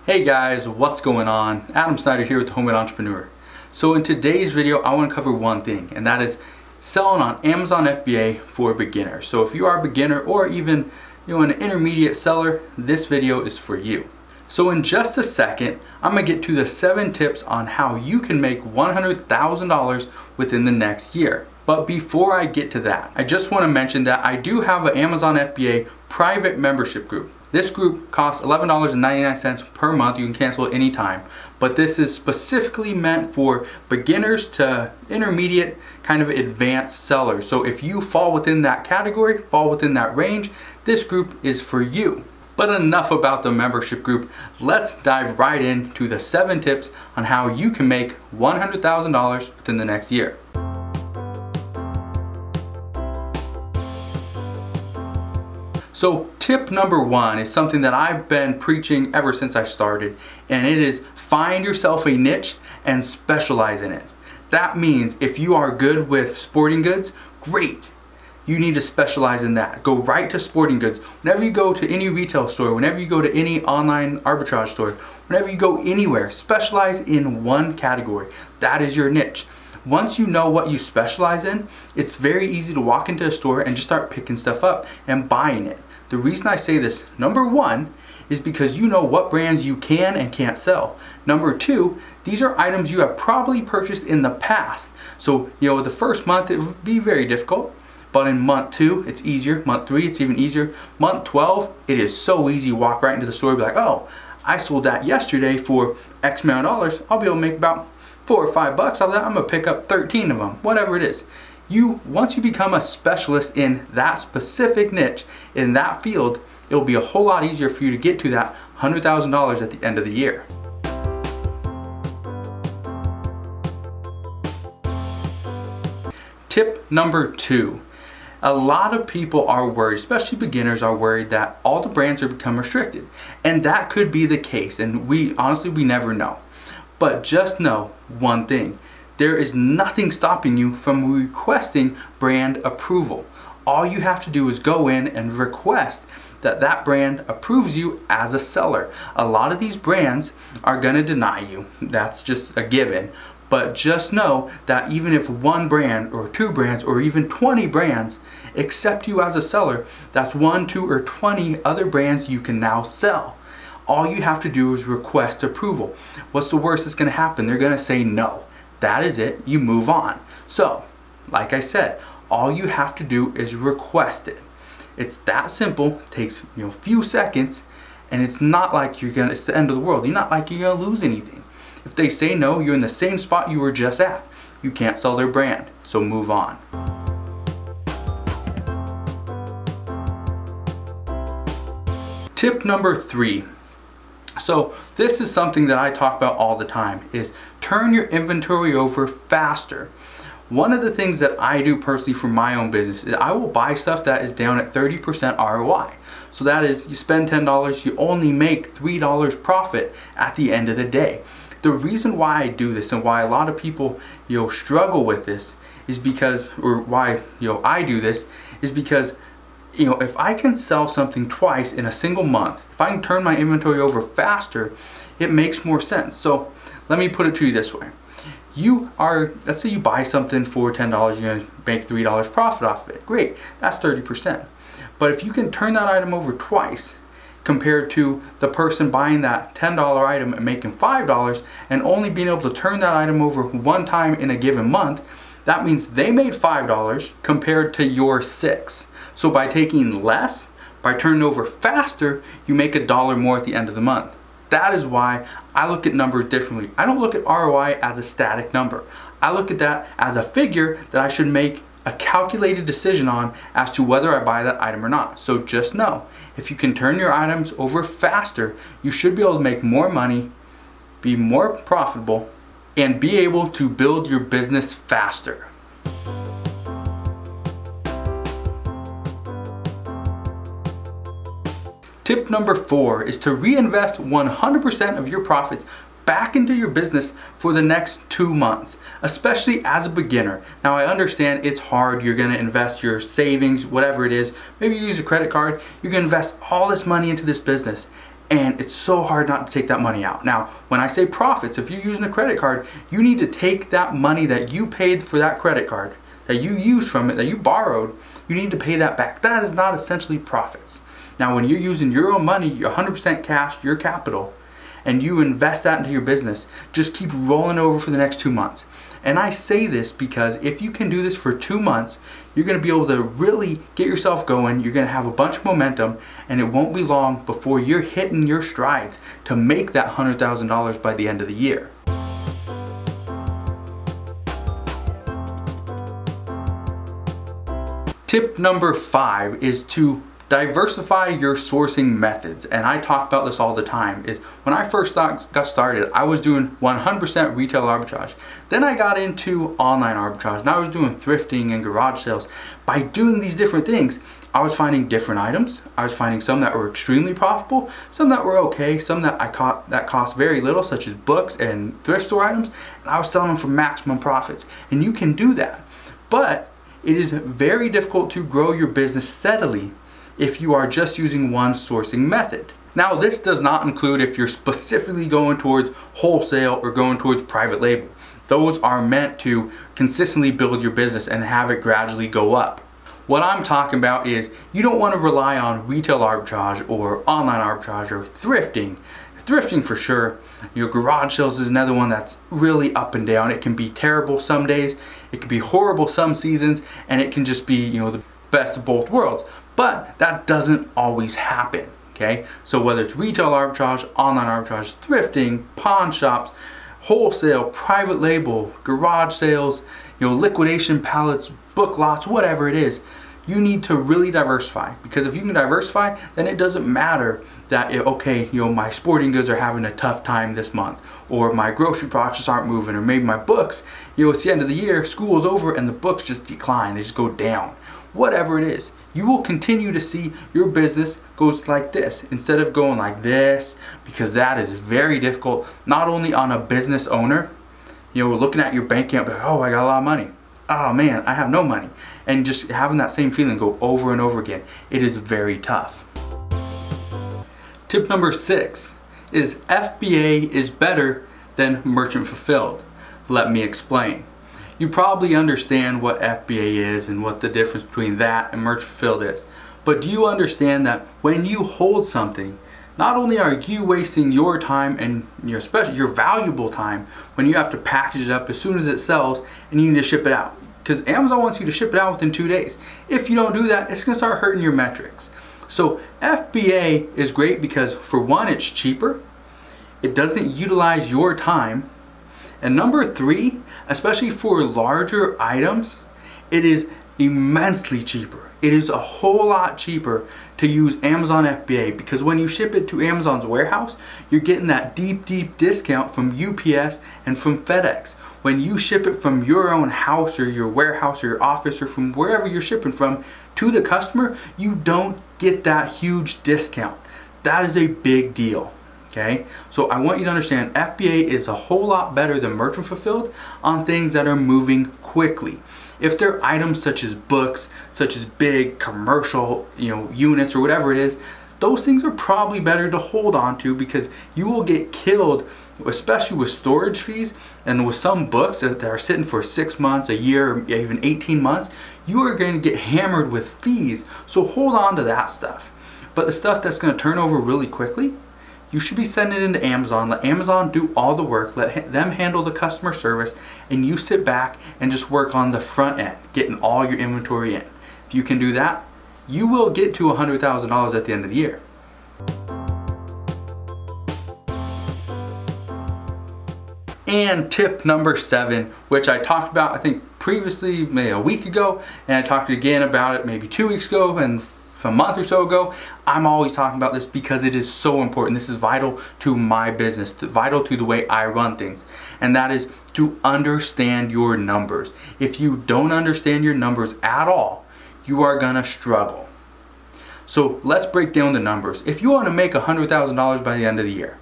Hey guys, what's going on? Adam Snyder here with the Homemade Entrepreneur. So in today's video, I want to cover one thing, and that is selling on Amazon FBA for beginners. So if you are a beginner or even an intermediate seller, this video is for you. So in just a second, I'm going to get to the 7 tips on how you can make $100,000 within the next year. But before I get to that, I just want to mention that I do have an Amazon FBA private membership group. This group costs $11.99 per month. You can cancel at any time. But this is specifically meant for beginners to intermediate, kind of advanced sellers. So if you fall within that category, fall within that range, this group is for you. But enough about the membership group. Let's dive right into the 7 tips on how you can make $100,000 within the next year. So tip number 1 is something that I've been preaching ever since I started, and it is find yourself a niche and specialize in it. That means if you are good with sporting goods, great. You need to specialize in that. Go right to sporting goods. Whenever you go to any retail store, whenever you go to any online arbitrage store, whenever you go anywhere, specialize in one category. That is your niche. Once you know what you specialize in, it's very easy to walk into a store and just start picking stuff up and buying it. The reason I say this, number 1, is because you know what brands you can and can't sell. Number 2, these are items you have probably purchased in the past. So, the first month it would be very difficult, but in month 2, it's easier. Month 3, it's even easier. Month 12, it is so easy. You walk right into the store and be like, oh, I sold that yesterday for X amount of dollars. I'll be able to make about $4 or $5 off that. I'm gonna pick up 13 of them, whatever it is. Once you become a specialist in that specific niche, in that field, it'll be a whole lot easier for you to get to that $100,000 at the end of the year. Tip number 2. A lot of people are worried, especially beginners are worried, that all the brands are become restricted. And that could be the case, and honestly, we never know. But just know one thing. There is nothing stopping you from requesting brand approval. All you have to do is go in and request that that brand approves you as a seller. A lot of these brands are going to deny you. That's just a given. But just know that even if 1 brand or 2 brands or even 20 brands accept you as a seller, that's 1, 2, or 20 other brands you can now sell. All you have to do is request approval. What's the worst that's going to happen? They're going to say no. That is it. You move on. So, like I said, all you have to do is request it. It's that simple. It takes a few seconds, and it's not like it's the end of the world. You're not like you're gonna lose anything. If they say no, you're in the same spot you were just at. You can't sell their brand, so move on. Tip number 3. So this is something that I talk about all the time, is turn your inventory over faster. One of the things that I do personally for my own business is I will buy stuff that is down at 30% ROI. So that is, you spend $10, you only make $3 profit at the end of the day. The reason why I do this and why a lot of people struggle with this is because, or why I do this is because if I can sell something twice in a single month, if I can turn my inventory over faster, it makes more sense. So let me put it to you this way. Let's say you buy something for $10, you're gonna make $3 profit off of it. Great, that's 30%. But if you can turn that item over twice, compared to the person buying that $10 item and making $5 and only being able to turn that item over 1 time in a given month, that means they made $5 compared to your $6. So by taking less, by turning over faster, you make $1 more at the end of the month. That is why I look at numbers differently. I don't look at ROI as a static number. I look at that as a figure that I should make a calculated decision on as to whether I buy that item or not. So just know, if you can turn your items over faster, you should be able to make more money, be more profitable, and be able to build your business faster. Tip number 4 is to reinvest 100% of your profits back into your business for the next 2 months, especially as a beginner. Now I understand it's hard. You're gonna invest your savings, whatever it is. Maybe you use a credit card. You're gonna invest all this money into this business. and it's so hard not to take that money out. Now, when I say profits, if you're using a credit card, you need to take that money that you paid for that credit card, that you used from it, that you borrowed, you need to pay that back. That is not essentially profits. Now, when you're using your own money, 100% cash, your capital, and you invest that into your business, just keep rolling over for the next 2 months. And I say this because if you can do this for 2 months, you're going to be able to really get yourself going. You're going to have a bunch of momentum, and it won't be long before you're hitting your strides to make that $100,000 by the end of the year. Tip number 5 is to diversify your sourcing methods. And I talk about this all the time. Is when I first got started, I was doing 100% retail arbitrage. Then I got into online arbitrage, and I was doing thrifting and garage sales. By doing these different things, I was finding different items. I was finding some that were extremely profitable, some that were okay, some that cost very little, such as books and thrift store items, and I was selling them for maximum profits. And you can do that. But it is very difficult to grow your business steadily if you are just using one sourcing method. Now, this does not include if you're specifically going towards wholesale or going towards private label. Those are meant to consistently build your business and have it gradually go up. What I'm talking about is you don't want to rely on retail arbitrage or online arbitrage or thrifting. Thrifting for sure. Your garage sales is another one that's really up and down. It can be terrible some days, it can be horrible some seasons, and it can just be, the best of both worlds. But that doesn't always happen, okay? So whether it's retail arbitrage, online arbitrage, thrifting, pawn shops, wholesale, private label, garage sales, liquidation pallets, book lots, whatever it is, you need to really diversify. Because if you can diversify, then it doesn't matter that, my sporting goods are having a tough time this month, or my grocery products just aren't moving, or maybe my books, it's the end of the year, school's over, and the books just decline, they just go down. Whatever it is, you will continue to see your business goes like this instead of going like this, because that is very difficult, not only on a business owner, looking at your bank account, like, oh, I got a lot of money. Oh man, I have no money. And just having that same feeling go over and over again. It is very tough. Tip number 6 is FBA is better than merchant fulfilled. Let me explain. You probably understand what FBA is and what the difference between that and merchant fulfilled is. But do you understand that when you hold something, not only are you wasting your time and especially your valuable time when you have to package it up as soon as it sells and you need to ship it out. Because Amazon wants you to ship it out within 2 days. If you don't do that, it's going to start hurting your metrics. So FBA is great because, for one, it's cheaper. It doesn't utilize your time. And number 3, especially for larger items, it is immensely cheaper. It is a whole lot cheaper to use Amazon FBA, because when you ship it to Amazon's warehouse, you're getting that deep discount from UPS and from FedEx. When you ship it from your own house or your warehouse or your office or from wherever you're shipping from to the customer, you don't get that huge discount. That is a big deal. Okay, so I want you to understand FBA is a whole lot better than merchant fulfilled on things that are moving quickly. If they're items such as books, such as big commercial, units or whatever it is, those things are probably better to hold on to, because you will get killed, especially with storage fees, and with some books that are sitting for 6 months, a year, or even 18 months, you are going to get hammered with fees. So hold on to that stuff. But the stuff that's going to turn over really quickly, you should be sending it into Amazon. Let Amazon do all the work. Let them handle the customer service, and you sit back and just work on the front end, getting all your inventory in. If you can do that, you will get to $100,000 at the end of the year. And tip number 7, which I talked about, I think previously, maybe a week ago, and I talked again about it maybe 2 weeks ago and a month or so ago. I'm always talking about this because it is so important. This is vital to my business, vital to the way I run things, and that is to understand your numbers. If you don't understand your numbers at all, you are gonna struggle. So let's break down the numbers. If you want to make $100,000 by the end of the year,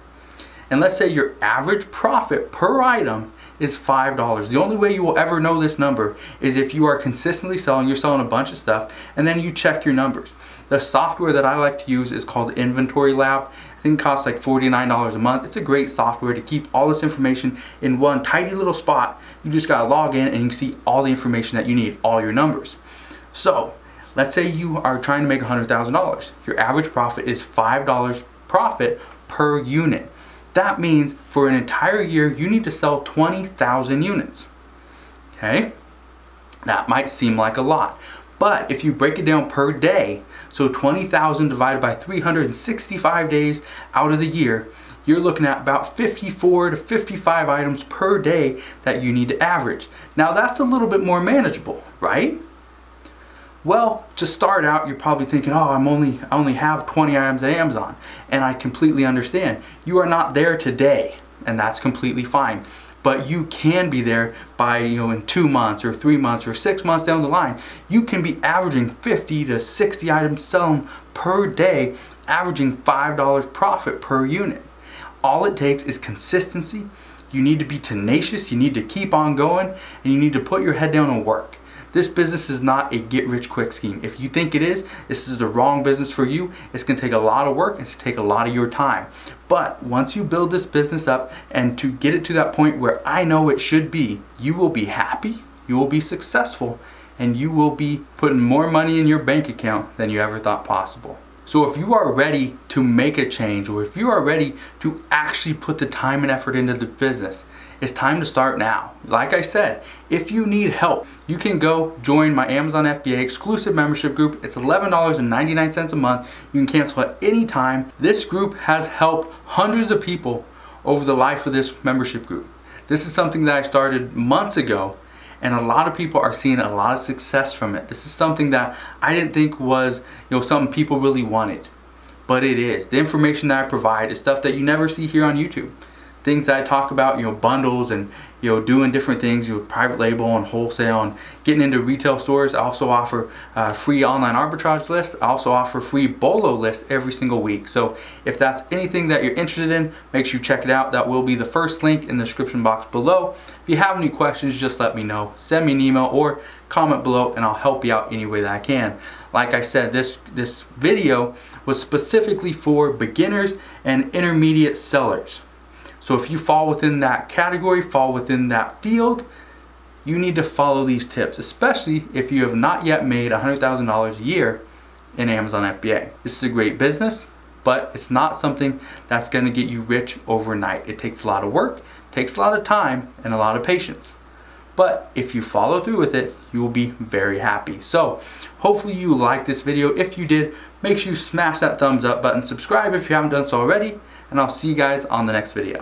and let's say your average profit per item is $5. The only way you will ever know this number is if you are consistently selling, you're selling a bunch of stuff, and then you check your numbers. The software that I like to use is called Inventory Lab. I think it costs like $49 a month. It's a great software to keep all this information in one tidy little spot. You just gotta log in and you can see all the information that you need, all your numbers. So let's say you are trying to make $100,000. Your average profit is $5 profit per unit. That means for an entire year, you need to sell 20,000 units. Okay? That might seem like a lot, but if you break it down per day, so 20,000 divided by 365 days out of the year, you're looking at about 54 to 55 items per day that you need to average. Now that's a little bit more manageable, right? Well, to start out, you're probably thinking, oh, I only have 20 items at Amazon, and I completely understand. You are not there today, and that's completely fine. But you can be there by, in 2 months or 3 months or 6 months down the line. You can be averaging 50 to 60 items selling per day, averaging $5 profit per unit. All it takes is consistency. You need to be tenacious, you need to keep on going, and you need to put your head down and work. This business is not a get-rich-quick scheme. If you think it is, this is the wrong business for you. It's going to take a lot of work. It's going to take a lot of your time. But once you build this business up and to get it to that point where I know it should be, you will be happy, you will be successful, and you will be putting more money in your bank account than you ever thought possible. So if you are ready to make a change, or if you are ready to actually put the time and effort into the business, it's time to start now. Like I said, if you need help, you can go join my Amazon FBA exclusive membership group. It's $11.99 a month. You can cancel at any time. This group has helped hundreds of people over the life of this membership group. This is something that I started months ago, and a lot of people are seeing a lot of success from it. This is something that I didn't think was something people really wanted, but it is. The information that I provide is stuff that you never see here on YouTube. Things that I talk about, bundles and doing different things, private label and wholesale and getting into retail stores. I also offer free online arbitrage lists. I also offer free BOLO lists every single week. So if that's anything that you're interested in, make sure you check it out. That will be the first link in the description box below. If you have any questions, just let me know. Send me an email or comment below and I'll help you out any way that I can. Like I said, this video was specifically for beginners and intermediate sellers. So if you fall within that category, fall within that field, you need to follow these tips, especially if you have not yet made $100,000 a year in Amazon FBA. This is a great business, but it's not something that's going to get you rich overnight. It takes a lot of work, takes a lot of time, and a lot of patience. But if you follow through with it, you will be very happy. So hopefully you liked this video. If you did, make sure you smash that thumbs up button, subscribe if you haven't done so already, and I'll see you guys on the next video.